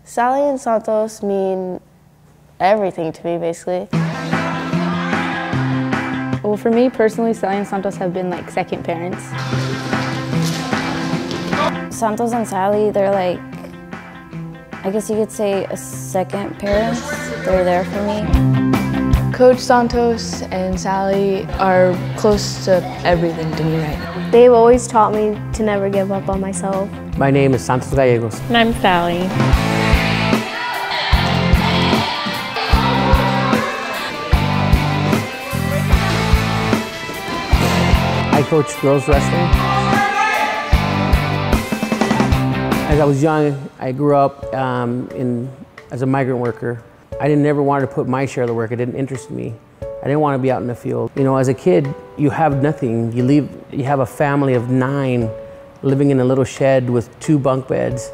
Sally and Santos mean everything to me, basically. Well, for me personally, Sally and Santos have been like second parents. Santos and Sally, they're like, I guess you could say a second parents. They're there for me. Coach Santos and Sally are close to everything to me right now. They've always taught me to never give up on myself. My name is Santos Gallegos. And I'm Sally. I coach girls wrestling. As I was young, I grew up as a migrant worker. I never wanted to put my share of the work. It didn't interest me. I didn't want to be out in the field. You know, as a kid, you have nothing. You have a family of 9 living in a little shed with 2 bunk beds,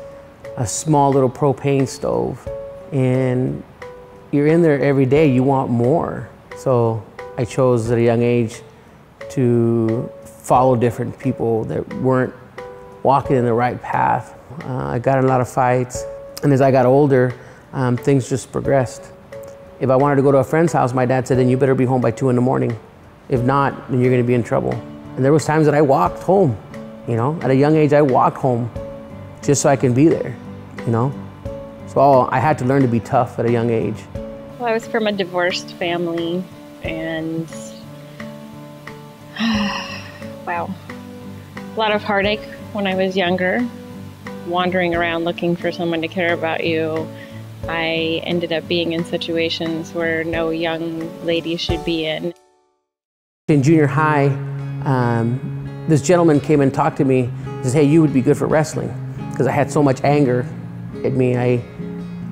a small little propane stove, and you're in there every day. You want more. So I chose at a young age to follow different people that weren't walking in the right path. I got in a lot of fights, and as I got older, things just progressed. If I wanted to go to a friend's house, my dad said, then you better be home by 2 in the morning. If not, then you're gonna be in trouble. And there was times that I walked home, you know? At a young age, I walked home just so I can be there, you know? So I had to learn to be tough at a young age. Well, I was from a divorced family, and wow, a lot of heartache when I was younger, wandering around looking for someone to care about you. I ended up being in situations where no young lady should be in. In junior high, this gentleman came and talked to me. He says, hey, you would be good for wrestling, because I had so much anger at me.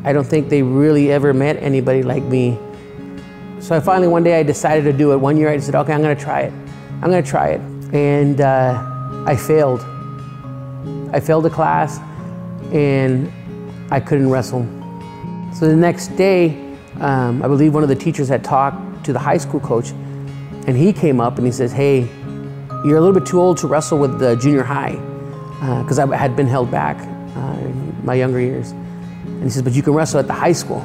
I don't think they really ever met anybody like me. So I finally, one day I decided to do it. One year I said, okay, I'm gonna try it. I'm gonna try it. And I failed. I failed the class and I couldn't wrestle. So the next day, I believe one of the teachers had talked to the high school coach, and he came up and he says, hey, you're a little bit too old to wrestle with the junior high, because I had been held back in my younger years. And he says, but you can wrestle at the high school.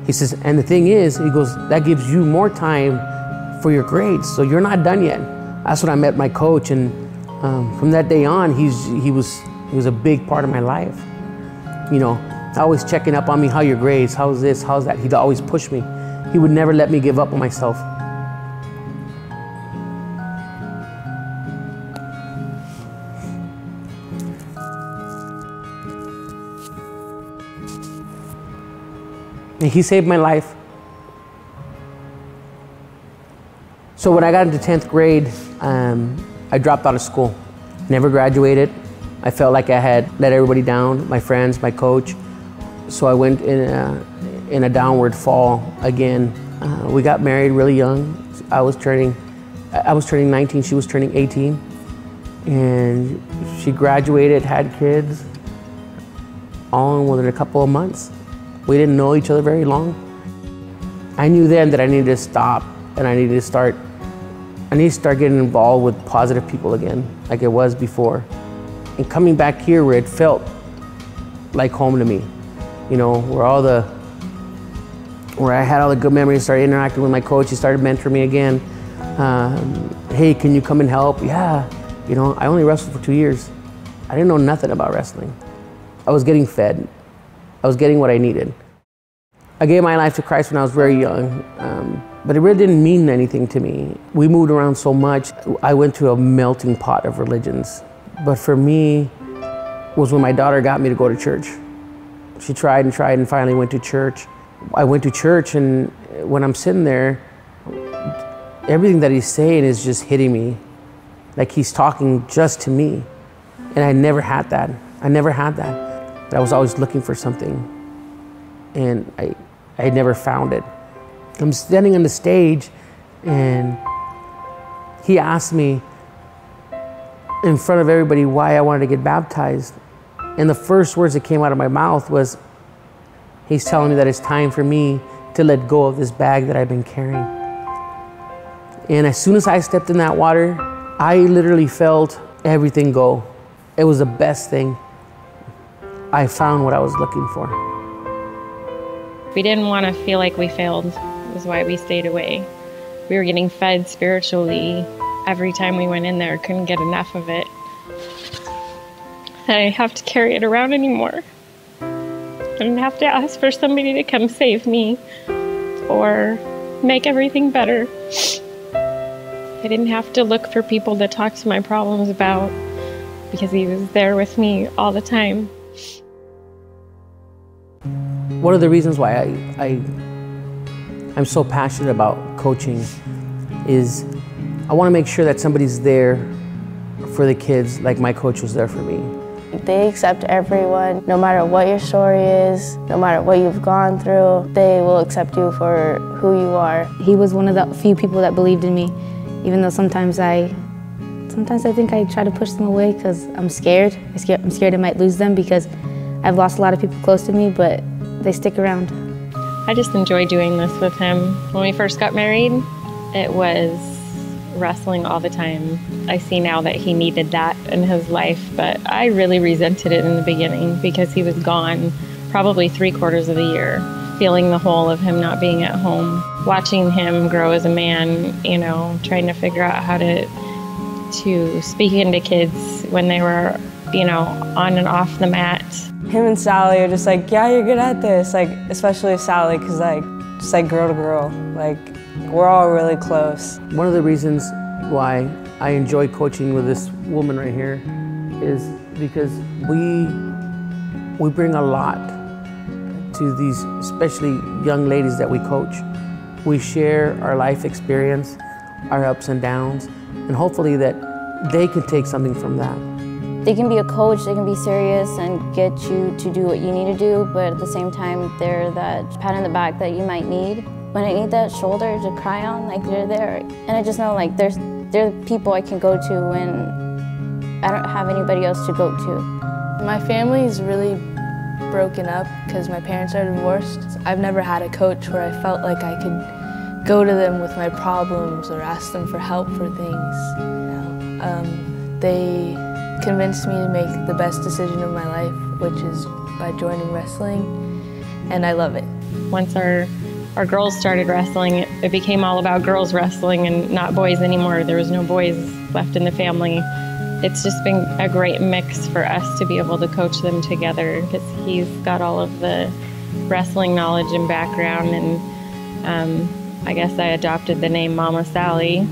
He says, and the thing is, he goes, that gives you more time for your grades, so you're not done yet. That's when I met my coach, and from that day on, he was a big part of my life. You know, always checking up on me, how your grades, how's this, how's that. He'd always push me. He would never let me give up on myself. And he saved my life. So when I got into 10th grade, I dropped out of school. Never graduated. I felt like I had let everybody down, my friends, my coach. So I went in a downward fall again. We got married really young. I was turning 19, she was turning 18. And she graduated, had kids, all within a couple of months. We didn't know each other very long. I knew then that I needed to stop, and I needed to start getting involved with positive people again, like it was before. And coming back here where it felt like home to me, you know, where I had all the good memories, started interacting with my coach, he started mentoring me again. Hey, can you come and help? Yeah, you know, I only wrestled for 2 years. I didn't know nothing about wrestling. I was getting fed. I was getting what I needed. I gave my life to Christ when I was very young, but it really didn't mean anything to me. We moved around so much. I went to a melting pot of religions. But for me, was when my daughter got me to go to church. She tried and finally went to church. I went to church, and when I'm sitting there, everything that he's saying is just hitting me. Like he's talking just to me. And I never had that. I never had that. But I was always looking for something. And I had never found it. I'm standing on the stage, and he asked me in front of everybody why I wanted to get baptized. And the first words that came out of my mouth was, he's telling me that it's time for me to let go of this bag that I've been carrying. And as soon as I stepped in that water, I literally felt everything go. It was the best thing. I found what I was looking for. We didn't want to feel like we failed. That's why we stayed away. We were getting fed spiritually every time we went in there. Couldn't get enough of it. I didn't have to carry it around anymore. I didn't have to ask for somebody to come save me or make everything better. I didn't have to look for people to talk to my problems about because he was there with me all the time. One of the reasons why I'm so passionate about coaching is I want to make sure that somebody's there for the kids like my coach was there for me. They accept everyone, no matter what your story is, no matter what you've gone through, they will accept you for who you are. He was one of the few people that believed in me, even though sometimes I think I try to push them away because I'm scared. I'm scared I might lose them because I've lost a lot of people close to me, but they stick around. I just enjoy doing this with him. When we first got married, it was wrestling all the time. I see now that he needed that in his life, but I really resented it in the beginning because he was gone probably 3/4 of the year, feeling the hole of him not being at home. Watching him grow as a man, you know, trying to figure out how to speak into kids when they were, you know, on and off the mat. Him and Sally are just like, yeah, you're good at this. Like, especially Sally, because like, just like girl to girl, like we're all really close. One of the reasons why I enjoy coaching with this woman right here is because we bring a lot to these, especially young ladies that we coach. We share our life experience, our ups and downs, and hopefully that they can take something from that. They can be a coach, they can be serious and get you to do what you need to do, but at the same time, they're that pat on the back that you might need. When I need that shoulder to cry on, like they're there. And I just know like they're people I can go to when I don't have anybody else to go to. My family is really broken up because my parents are divorced. I've never had a coach where I felt like I could go to them with my problems or ask them for help for things. You know? They convinced me to make the best decision of my life, which is by joining wrestling, and I love it. Once our girls started wrestling, it became all about girls wrestling and not boys anymore. There was no boys left in the family. It's just been a great mix for us to be able to coach them together because he's got all of the wrestling knowledge and background, and I guess I adopted the name Mama Sally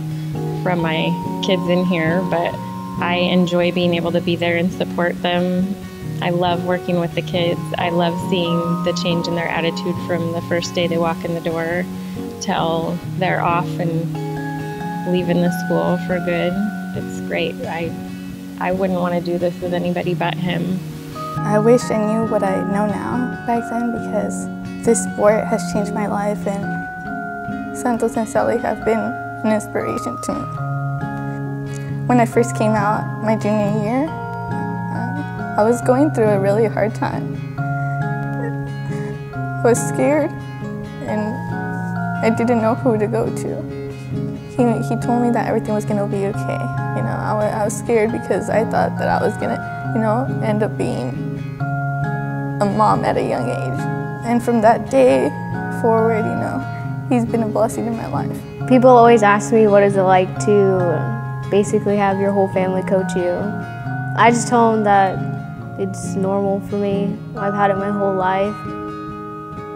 from my kids in here, but I enjoy being able to be there and support them. I love working with the kids. I love seeing the change in their attitude from the first day they walk in the door till they're off and leaving the school for good. It's great. I wouldn't want to do this with anybody but him. I wish I knew what I know now back then because this sport has changed my life and Santos and Sally have been an inspiration to me. When I first came out my junior year, I was going through a really hard time. I was scared and I didn't know who to go to. He told me that everything was gonna be okay. You know, I was scared because I thought that I was gonna, you know, end up being a mom at a young age. And from that day forward, you know, he's been a blessing in my life. People always ask me what is it like to basically have your whole family coach you. I just tell them that it's normal for me. I've had it my whole life.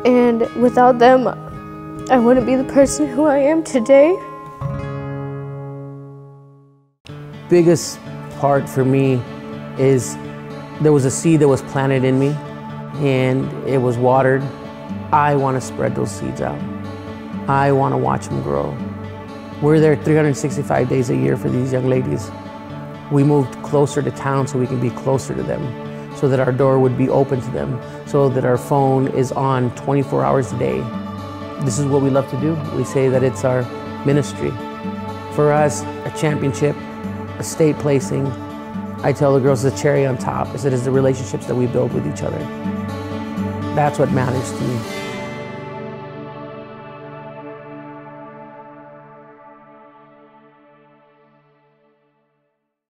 And without them, I wouldn't be the person who I am today. Biggest part for me is there was a seed that was planted in me and it was watered. I want to spread those seeds out. I want to watch them grow. We're there 365 days a year for these young ladies. We moved closer to town so we can be closer to them, so that our door would be open to them, so that our phone is on 24 hours a day. This is what we love to do. We say that it's our ministry. For us, a championship, a state placing, I tell the girls the cherry on top is that it's the relationships that we build with each other. That's what matters to me.